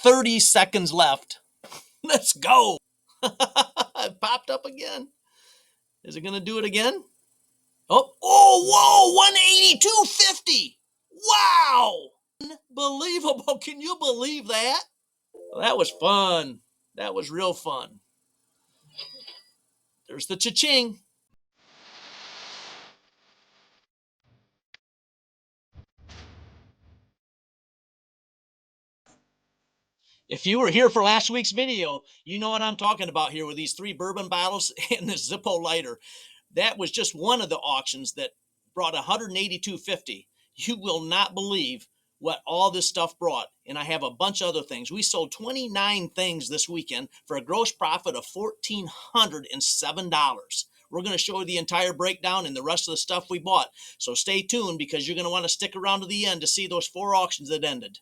30 seconds left. Let's go. It popped up again. Is it going to do it again? Oh, whoa, 182.50. Wow. Unbelievable. Can you believe that? Well, that was fun. That was real fun. There's the cha-ching. If you were here for last week's video, you know what I'm talking about here with these 3 bourbon bottles and this Zippo lighter. That was just one of the auctions that brought 182.50. You will not believe what all this stuff brought. And I have a bunch of other things. We sold 29 things this weekend for a gross profit of $1,407. We're going to show you the entire breakdown and the rest of the stuff we bought. So stay tuned because you're going to want to stick around to the end to see those 4 auctions that ended.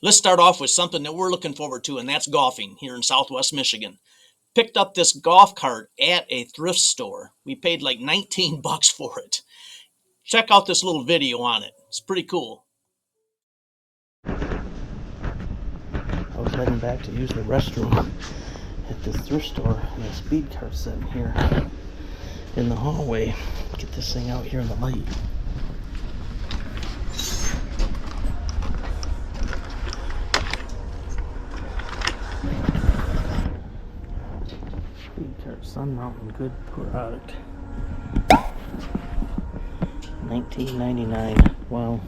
Let's start off with something that we're looking forward to, and that's golfing here in Southwest Michigan. Picked up this golf cart at a thrift store. We paid like 19 bucks for it. Check out this little video on it. It's pretty cool. I was heading back to use the restroom at this thrift store, and the speed cart's sitting here in the hallway. Get this thing out here in the light. Speed cart, Sun Mountain, good product. $19.99. Wow.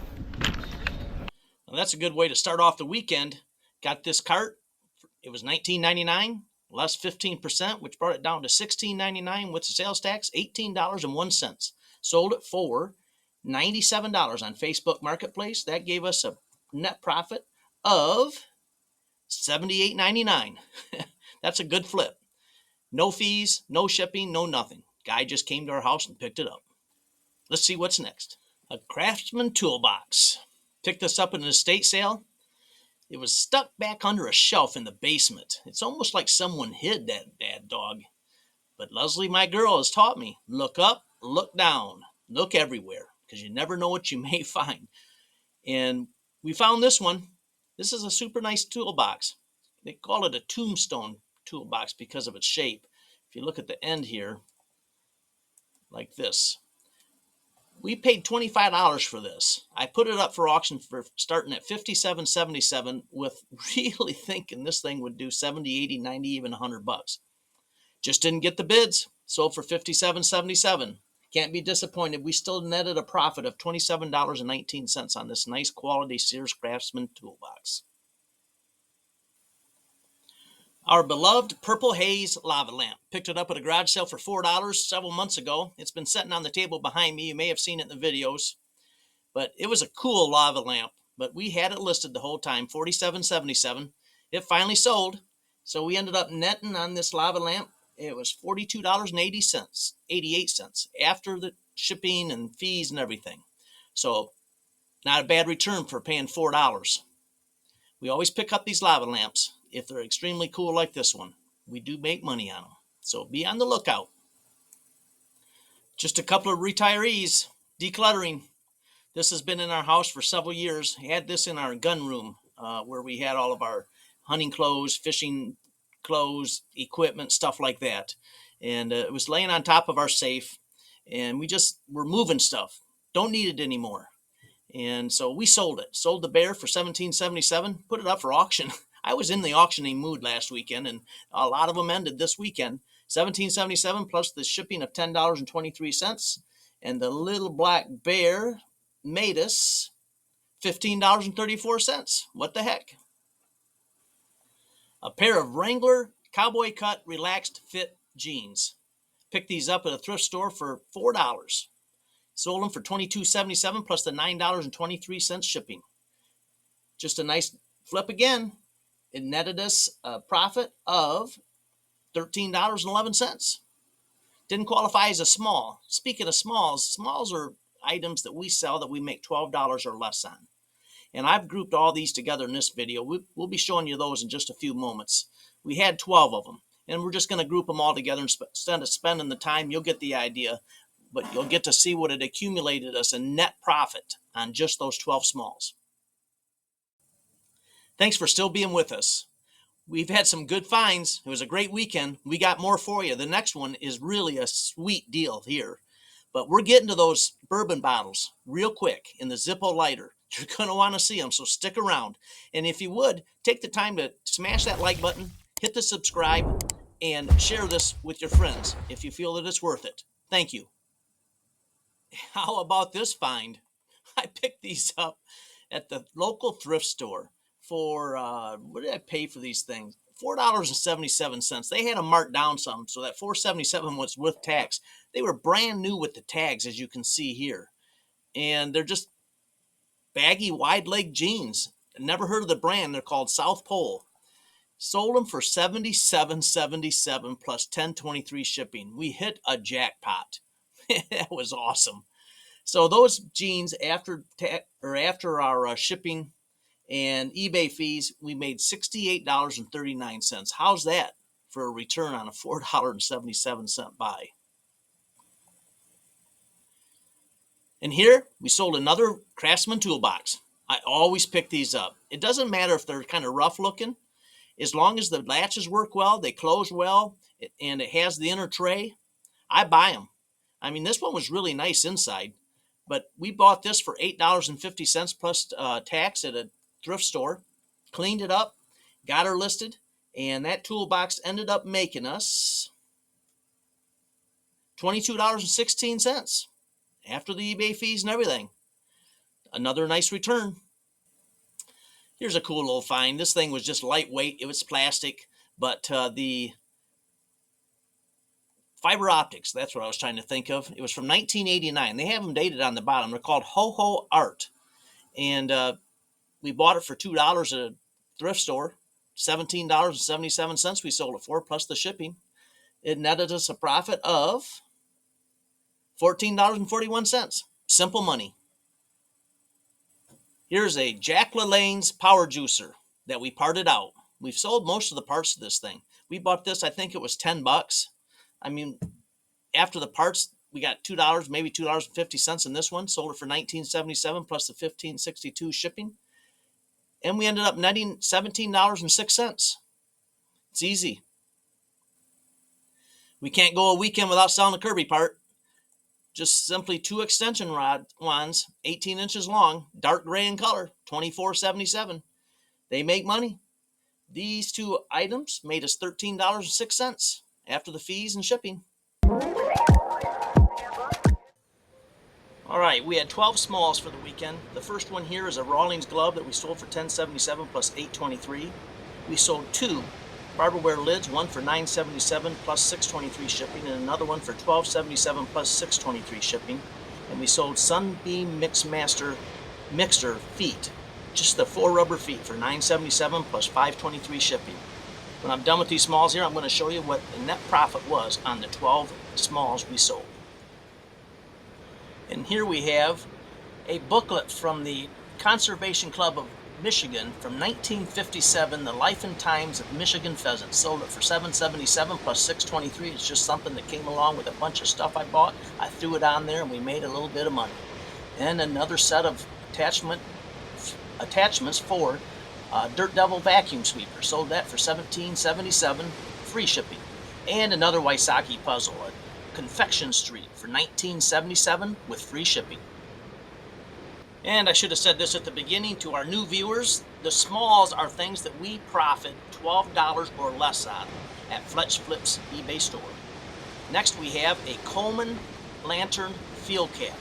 Well, that's a good way to start off the weekend. Got this cart. It was $19.99 less 15%, which brought it down to $16.99 with the sales tax, $18.01. Sold it for $97 on Facebook Marketplace. That gave us a net profit of $78.99. That's a good flip. No fees, no shipping, no nothing. Guy just came to our house and picked it up. Let's see what's next. A Craftsman toolbox. Picked this up in an estate sale. It was stuck back under a shelf in the basement. It's almost like someone hid that bad dog. But Leslie, my girl, has taught me, look up, look down, look everywhere, because you never know what you may find. And we found this one. This is a super nice toolbox. They call it a tombstone toolbox because of its shape. If you look at the end here, like this. We paid $25 for this. I put it up for auction for starting at $57.77 with really thinking this thing would do $70, $80, $90, even $100. Just didn't get the bids. Sold for $57.77. Can't be disappointed. We still netted a profit of $27.19 on this nice quality Sears Craftsman toolbox. Our beloved Purple Haze lava lamp. Picked it up at a garage sale for $4 several months ago. It's been sitting on the table behind me. You may have seen it in the videos. But it was a cool lava lamp. But we had it listed the whole time, $47.77. It finally sold. So we ended up netting on this lava lamp. It was $42.88 after the shipping and fees and everything. So not a bad return for paying $4. We always pick up these lava lamps. If they're extremely cool like this one, we do make money on them. So be on the lookout. Just a couple of retirees. Decluttering. This has been in our house for several years. We had this in our gun room where we had all of our hunting clothes, fishing clothes, equipment, stuff like that. And it was laying on top of our safe. And we just were moving stuff. Don't need it anymore. And so we sold it. Sold the bear for $17.77. Put it up for auction. I was in the auctioning mood last weekend, and a lot of them ended this weekend. $17.77 plus the shipping of $10.23. And the little black bear made us $15.34. What the heck? A pair of Wrangler cowboy cut relaxed fit jeans. Picked these up at a thrift store for $4. Sold them for $22.77 plus the $9.23 shipping. Just a nice flip again. It netted us a profit of $13.11. Didn't qualify as a small. Speaking of smalls, smalls are items that we sell that we make $12 or less on. And I've grouped all these together in this video. We'll be showing you those in just a few moments. We had 12 of them, and we're just going to group them all together. Instead of spending the time, you'll get the idea, but you'll get to see what it accumulated us a net profit on just those 12 smalls. Thanks for still being with us. We've had some good finds. It was a great weekend. We got more for you. The next one is really a sweet deal here. But we're getting to those bourbon bottles real quick in the Zippo lighter. You're going to want to see them, so stick around. And if you would, take the time to smash that like button, hit the subscribe, and share this with your friends if you feel that it's worth it. Thank you. How about this find? I picked these up at the local thrift store for, what did I pay for these things? $4.77. They had them marked down some, so that $4.77 was with tax. They were brand new with the tags, as you can see here. And they're just baggy, wide leg jeans. Never heard of the brand. They're called South Pole. Sold them for $77.77 plus $10.23 shipping. We hit a jackpot. That was awesome. So those jeans, after our shipping and eBay fees, we made $68.39. How's that for a return on a $4.77 buy? And here we sold another Craftsman toolbox. I always pick these up. It doesn't matter if they're kind of rough looking. As long as the latches work well, they close well, and it has the inner tray, I buy them. I mean, this one was really nice inside, but we bought this for $8.50 plus tax at a thrift store, cleaned it up, got her listed, and that toolbox ended up making us $22.16 after the eBay fees and everything. Another nice return. Here's a cool little find. This thing was just lightweight. It was plastic, but the fiber optics, that's what I was trying to think of. It was from 1989. They have them dated on the bottom. They're called Ho Art. And we bought it for $2 at a thrift store. $17.77 we sold it for, plus the shipping. It netted us a profit of $14.41. Simple money. Here's a Jack LaLanne's power juicer that we parted out. We've sold most of the parts of this thing. We bought this, I think it was $10. I mean, after the parts, we got $2, maybe $2.50 in this one. Sold it for $19.77 plus the $15.62 shipping. And we ended up netting $17.06. It's easy. We can't go a weekend without selling a Kirby part. Just simply 2 extension rod wands, 18 inches long, dark gray in color, $24.77. They make money. These 2 items made us $13.06 after the fees and shipping. All right, we had 12 smalls for the weekend. The first one here is a Rawlings glove that we sold for $10.77 plus $8.23. We sold 2 barberware lids, one for $9.77 plus $6.23 shipping, and another one for $12.77 plus $6.23 shipping. And we sold Sunbeam Mixmaster mixer feet, just the 4 rubber feet for $9.77 plus $5.23 shipping. When I'm done with these smalls here, I'm going to show you what the net profit was on the 12 smalls we sold. And here we have a booklet from the Conservation Club of Michigan from 1957, The Life and Times of Michigan Pheasants. Sold it for $7.77 plus $6.23. It's just something that came along with a bunch of stuff I bought. I threw it on there and we made a little bit of money. And another set of attachments for Dirt Devil vacuum sweeper. Sold that for $17.77, free shipping. And another Wysocki puzzle, a Confection Street for $19.77 with free shipping. And I should have said this at the beginning to our new viewers. The smalls are things that we profit $12 or less on at Fletch Flip's eBay store. Next we have a Coleman Lantern field cap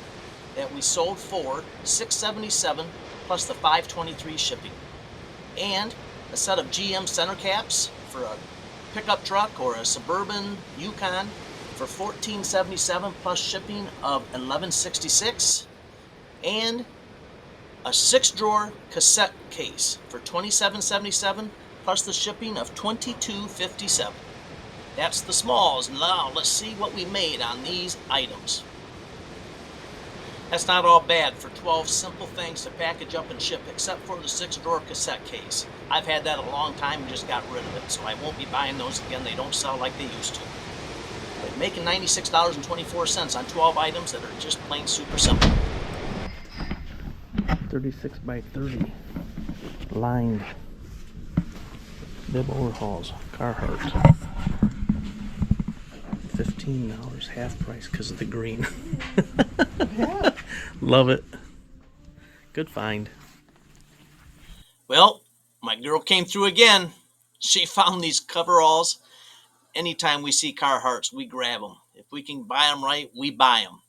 that we sold for $6.77 plus the $5.23 shipping. And a set of GM center caps for a pickup truck or a Suburban Yukon for $14.77 plus shipping of $11.66. And a 6-drawer cassette case for $27.77 plus the shipping of $22.57. That's the smalls. Now let's see what we made on these items. That's not all bad for 12 simple things to package up and ship, except for the 6-drawer cassette case. I've had that a long time and just got rid of it, so I won't be buying those again. They don't sell like they used to. But making $96.24 on 12 items that are just plain super simple. 36 by 30 lined Bib overhauls, Carhartt. $15, half price because of the green. Yeah. Love it. Good find. Well, my girl came through again. She found these coveralls. Anytime we see Carhartts, we grab them. If we can buy them right, we buy them.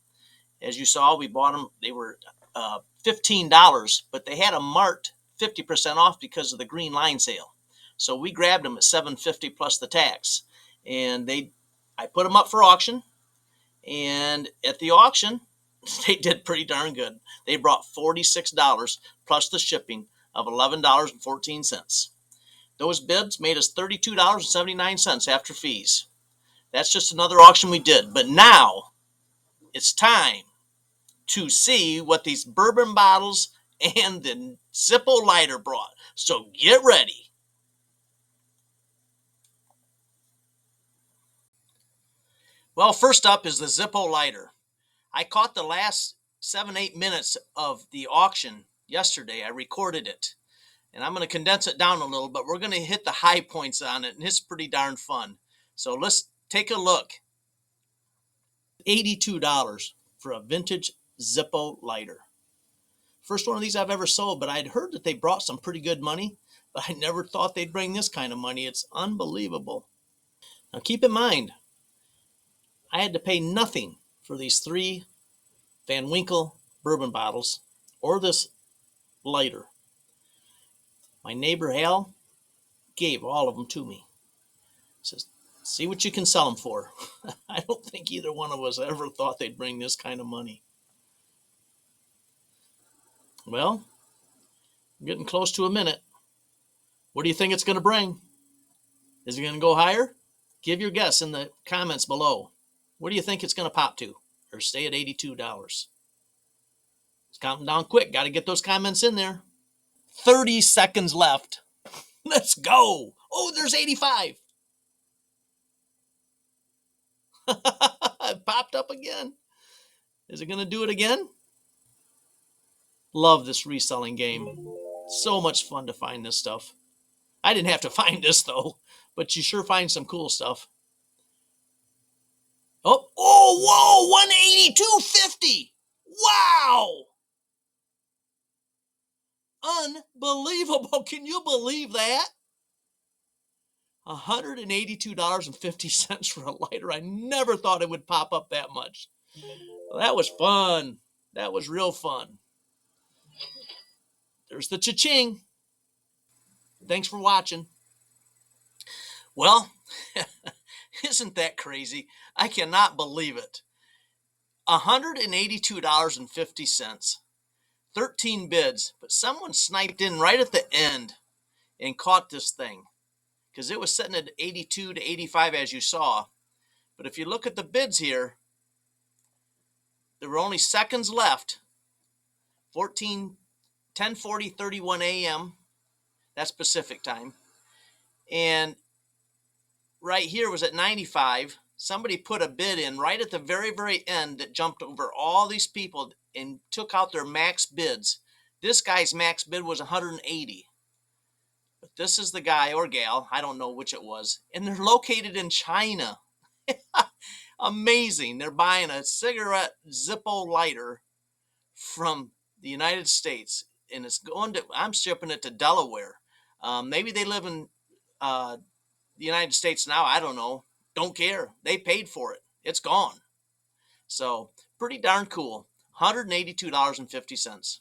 As you saw, we bought them. They were $15, but they had them marked 50% off because of the green line sale. So we grabbed them at $7.50 plus the tax. And I put them up for auction. And at the auction, they did pretty darn good. They brought $46 plus the shipping of $11.14. Those bids made us $32.79 after fees. That's just another auction we did. But now it's time to see what these bourbon bottles and the Zippo lighter brought. So get ready. Well, first up is the Zippo lighter. I caught the last 7-8 minutes of the auction yesterday. I recorded it. And I'm going to condense it down a little, but we're going to hit the high points on it, and it's pretty darn fun. So let's take a look. $82 for a vintage Zippo lighter. First one of these I've ever sold, but I'd heard that they brought some pretty good money, but I never thought they'd bring this kind of money. It's unbelievable. Now keep in mind, I had to pay nothing for these 3 Van Winkle bourbon bottles or this lighter. My neighbor Hal gave all of them to me. He says, see what you can sell them for. I don't think either one of us ever thought they'd bring this kind of money. Well, I'm getting close to a minute. What do you think it's going to bring? Is it going to go higher? Give your guess in the comments below. What do you think it's going to pop to? Or stay at $82? It's counting down quick. Got to get those comments in there. 30 seconds left. Let's go. Oh, there's 85. It popped up again. Is it going to do it again? Love this reselling game. So much fun to find this stuff. I didn't have to find this though, but you sure find some cool stuff. Oh, whoa, 182.50. Wow. Unbelievable. Can you believe that? $182.50 for a lighter. I never thought it would pop up that much. Well, that was fun. That was real fun. There's the cha-ching. Thanks for watching. Well, isn't that crazy? I cannot believe it. $182.50. 13 bids, but someone sniped in right at the end and caught this thing because it was sitting at 82 to 85 as you saw. But if you look at the bids here, there were only seconds left. 10:40:31 a.m. That's Pacific time. And right here was at 95. Somebody put a bid in right at the very, very end that jumped over all these people and took out their max bids. This guy's max bid was 180. But this is the guy or gal, I don't know which it was, and they're located in China. Amazing. They're buying a cigarette Zippo lighter from the United States, and I'm shipping it to Delaware. Maybe they live in the United States now. I don't know. Don't care. They paid for it. It's gone. So pretty darn cool. $182.50.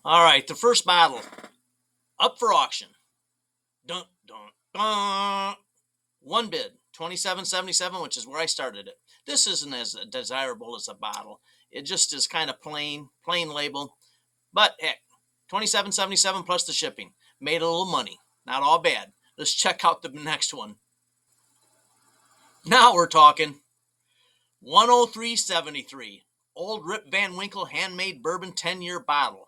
All right, the first bottle up for auction. Dun, dun, dun. One bid, $27.77, which is where I started it. This isn't as desirable as a bottle. It just is kind of plain label. But heck, $27.77 plus the shipping. Made a little money. Not all bad. Let's check out the next one. Now we're talking. $103.73. Old Rip Van Winkle handmade bourbon 10-year bottle.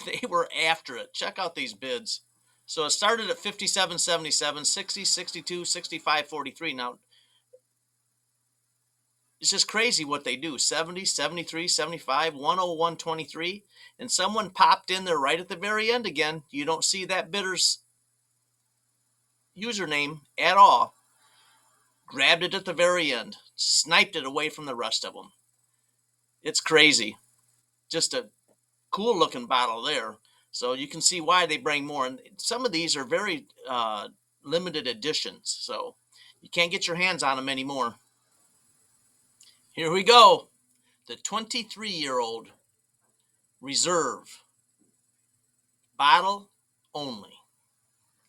They were after it. Check out these bids. So it started at $57.77, $60, $62, $65.43. Now, It's just crazy what they do. 70, 73, 75, 101, 23. And someone popped in there right at the very end again. You don't see that bidder's username at all. Grabbed it at the very end. Sniped it away from the rest of them. It's crazy. Just a cool looking bottle there. So you can see why they bring more. And some of these are very limited editions. So you can't get your hands on them anymore. Here we go. The 23-year-old reserve bottle only.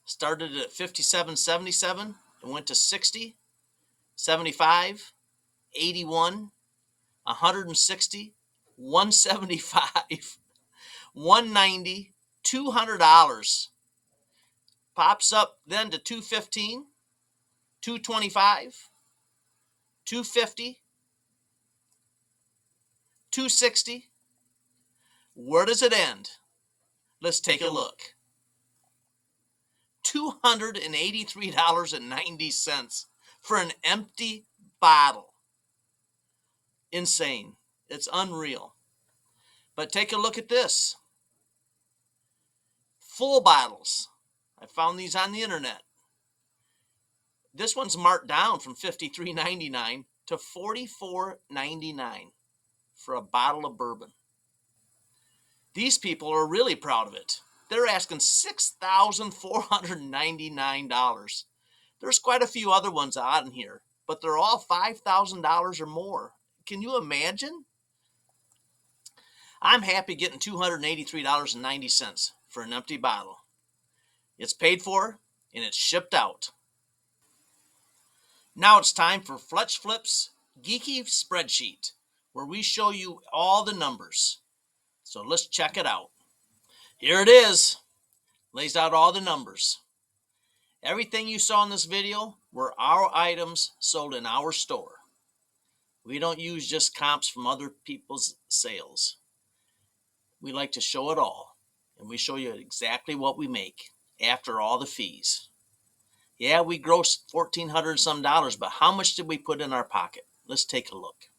Started at 57.77 and went to 60, 75, 81, 160, 175, 190, $200. Pops up then to 215, 225, 250, 260. Where does it end? Let's take a look. $283.90 for an empty bottle. Insane. It's unreal. But take a look at this. Full bottles. I found these on the internet. This one's marked down from $53.99 to $44.99 for a bottle of bourbon. These people are really proud of it. They're asking $6,499. There's quite a few other ones out in here, but they're all $5,000 or more. Can you imagine? I'm happy getting $283.90 for an empty bottle. It's paid for and it's shipped out. Now it's time for Fletch Flip's Geeky Spreadsheet, where we show you all the numbers. So let's check it out. Here it is. Lays out all the numbers. Everything you saw in this video were our items sold in our store. We don't use just comps from other people's sales. We like to show it all, and we show you exactly what we make after all the fees. Yeah, we gross $1,400 some dollars, but how much did we put in our pocket? Let's take a look.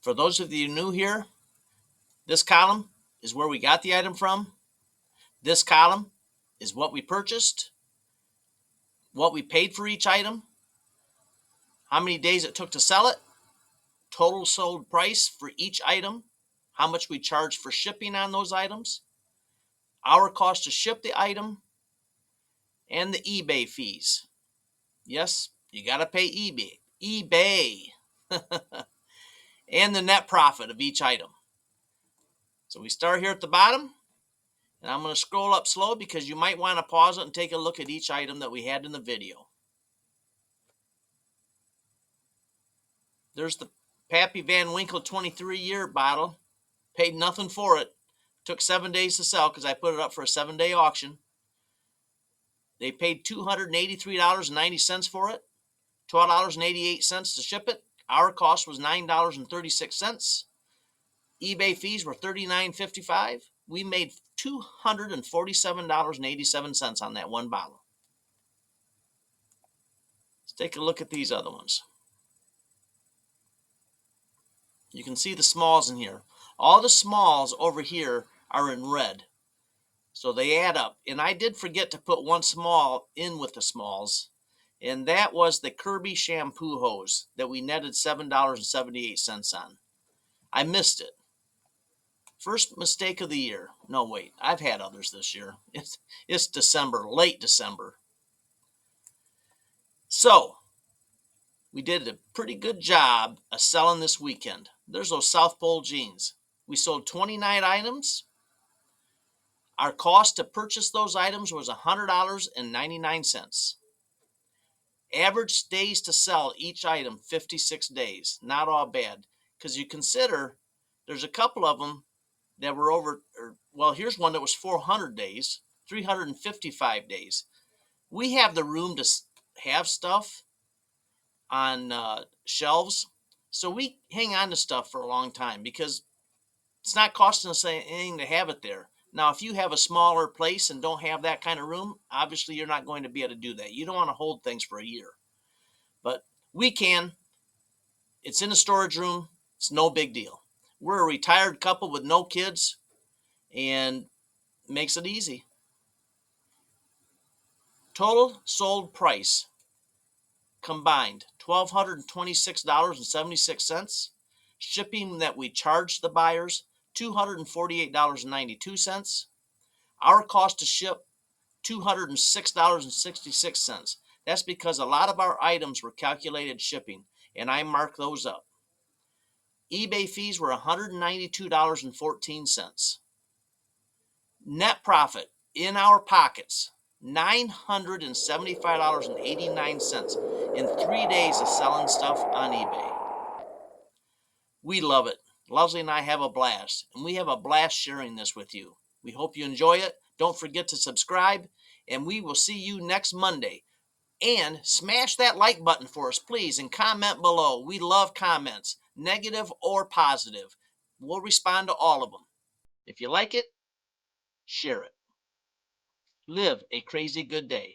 For those of you new here, this column is where we got the item from. This column is what we purchased, what we paid for each item, how many days it took to sell it, total sold price for each item, how much we charged for shipping on those items, our cost to ship the item, and the eBay fees. Yes, you got to pay eBay. And the net profit of each item. So we start here at the bottom, and I'm going to scroll up slow because you might want to pause it and take a look at each item that we had in the video. There's the Pappy Van Winkle 23-year bottle. Paid nothing for it. Took 7 days to sell because I put it up for a 7-day auction. They paid $283.90 for it, $12.88 to ship it. Our cost was $9.36. eBay fees were $39.55. We made $247.87 on that one bottle. Let's take a look at these other ones. You can see the smalls in here. All the smalls over here are in red. So they add up. And I did forget to put one small in with the smalls. And that was the Kirby shampoo hose that we netted $7.78 on. I missed it. First mistake of the year. No, wait. I've had others this year. It's December, late December. So, we did a pretty good job of selling this weekend. There's those South Pole jeans. We sold 29 items. Our cost to purchase those items was $100.99. Average days to sell each item, 56 days. Not all bad. Because you consider there's a couple of them that were over, well, here's one that was 400 days, 355 days. We have the room to have stuff on shelves. So we hang on to stuff for a long time because it's not costing us anything to have it there. Now, if you have a smaller place and don't have that kind of room, obviously you're not going to be able to do that. You don't want to hold things for a year. But we can. It's in a storage room. It's no big deal. We're a retired couple with no kids, and makes it easy. Total sold price combined $1,226.76. Shipping that we charged the buyers $248.92. Our cost to ship $206.66. That's because a lot of our items were calculated shipping, and I marked those up. eBay fees were $192.14. Net profit in our pockets, $975.89 in 3 days of selling stuff on eBay. We love it. Leslie and I have a blast, and we have a blast sharing this with you. We hope you enjoy it. Don't forget to subscribe, and we will see you next Monday. And smash that like button for us, please, and comment below. We love comments, negative or positive. We'll respond to all of them. If you like it, share it. Live a crazy good day.